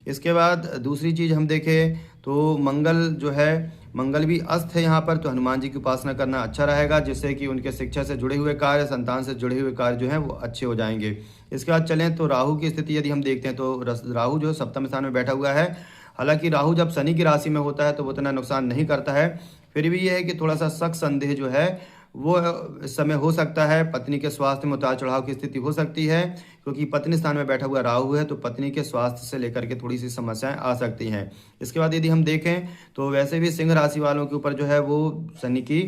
इसके बाद दूसरी चीज़ हम देखें तो मंगल जो है, मंगल भी अस्त है यहाँ पर, तो हनुमान जी की उपासना करना अच्छा रहेगा, जिससे कि उनके शिक्षा से जुड़े हुए कार्य, संतान से जुड़े हुए कार्य जो हैं वो अच्छे हो जाएंगे। इसके बाद चलें तो राहु की स्थिति यदि हम देखते हैं तो राहु जो सप्तम स्थान में बैठा हुआ है। हालांकि राहु जब शनि की राशि में होता है तो वो इतना नुकसान नहीं करता है, फिर भी ये है कि थोड़ा सा शक संदेह जो है वो इस समय हो सकता है। पत्नी के स्वास्थ्य में उतार चढ़ाव की स्थिति हो सकती है, क्योंकि पत्नी स्थान में बैठा हुआ राहु है, तो पत्नी के स्वास्थ्य से लेकर के थोड़ी सी समस्याएं आ सकती हैं। इसके बाद यदि हम देखें तो वैसे भी सिंह राशि वालों के ऊपर जो है वो शनि की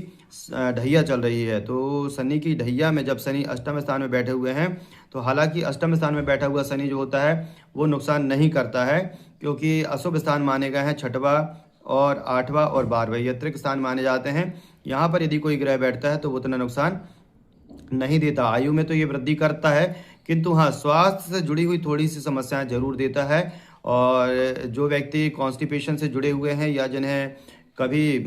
ढैया चल रही है। तो शनि की ढैया में जब शनि अष्टम स्थान में बैठे हुए हैं, तो हालांकि अष्टम स्थान में बैठा हुआ शनि जो होता है वो नुकसान नहीं करता है, क्योंकि अशुभ स्थान माने गए हैं छठवां और आठवां और 12वां, ये अतिरिक्त स्थान माने जाते हैं। यहाँ पर यदि कोई ग्रह बैठता है तो वो उतना नुकसान नहीं देता। आयु में तो ये वृद्धि करता है, किंतु हाँ स्वास्थ्य से जुड़ी हुई थोड़ी सी समस्याएं जरूर देता है। और जो व्यक्ति कॉन्स्टिपेशन से जुड़े हुए हैं या जिन्हें कभी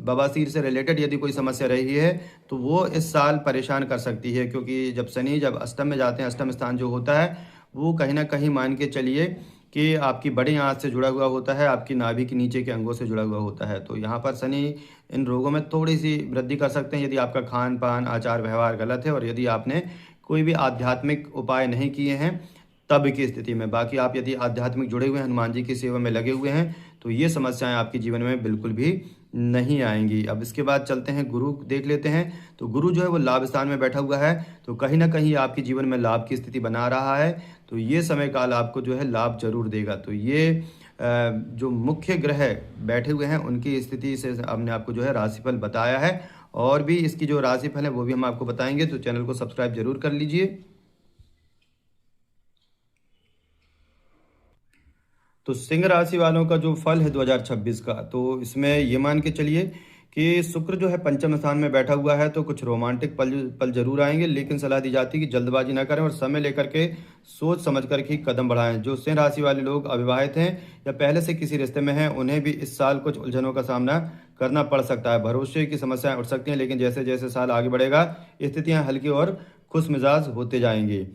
बवासीर से रिलेटेड यदि कोई समस्या रही है तो वो इस साल परेशान कर सकती है, क्योंकि जब शनि जब अष्टम में जाते हैं, अष्टम स्थान जो होता है वो कहीं ना कहीं मान के चलिए कि आपकी बड़ी आंत से जुड़ा हुआ होता है, आपकी नाभि के नीचे के अंगों से जुड़ा हुआ होता है। तो यहाँ पर शनि इन रोगों में थोड़ी सी वृद्धि कर सकते हैं यदि आपका खान पान आचार व्यवहार गलत है और यदि आपने कोई भी आध्यात्मिक उपाय नहीं किए हैं तब की स्थिति में। बाकी आप यदि आध्यात्मिक जुड़े हुए हैं, हनुमान जी की सेवा में लगे हुए हैं, तो ये समस्याएं आपके जीवन में बिल्कुल भी नहीं आएंगी। अब इसके बाद चलते हैं गुरु देख लेते हैं। तो गुरु जो है वो लाभ स्थान में बैठा हुआ है, तो कहीं ना कहीं आपके जीवन में लाभ की स्थिति बना रहा है। तो ये समय काल आपको जो है लाभ जरूर देगा। तो ये जो मुख्य ग्रह बैठे हुए हैं उनकी स्थिति से हमने आपको जो है राशिफल बताया है, और भी इसकी जो राशिफल है वो भी हम आपको बताएंगे, तो चैनल को सब्सक्राइब जरूर कर लीजिए। तो सिंह राशि वालों का जो फल है 2026 का, तो इसमें ये मान के चलिए कि शुक्र जो है पंचम स्थान में बैठा हुआ है, तो कुछ रोमांटिक पल पल जरूर आएंगे, लेकिन सलाह दी जाती है कि जल्दबाजी ना करें और समय लेकर के सोच समझ कर के कदम बढ़ाएं। जो सिंह राशि वाले लोग अविवाहित हैं या पहले से किसी रिश्ते में हैं, उन्हें भी इस साल कुछ उलझनों का सामना करना पड़ सकता है। भरोसे की समस्याएं उठ सकती हैं, लेकिन जैसे जैसे साल आगे बढ़ेगा स्थितियां हल्की और खुश मिजाज होते जाएंगी।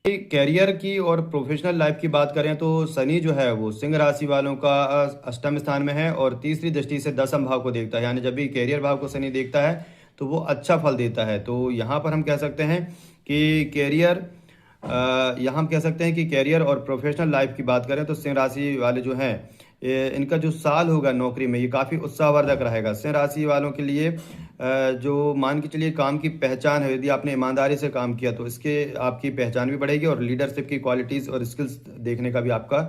कैरियर की और प्रोफेशनल लाइफ की बात करें तो शनि जो है वो सिंह राशि वालों का अष्टम स्थान में है और तीसरी दृष्टि से दसम भाव को देखता है, यानी जब भी कैरियर भाव को शनि देखता है तो वो अच्छा फल देता है। तो यहाँ पर हम कह सकते हैं कि कैरियर यहाँ हम कह सकते हैं कि कैरियर और प्रोफेशनल लाइफ की बात करें तो सिंह राशि वाले जो हैं इनका जो साल होगा नौकरी में ये काफ़ी उत्साहवर्धक रहेगा। सिंह राशि वालों के लिए जो मान के चलिए काम की पहचान है, यदि आपने ईमानदारी से काम किया तो इसके आपकी पहचान भी बढ़ेगी और लीडरशिप की क्वालिटीज़ और स्किल्स देखने का भी आपका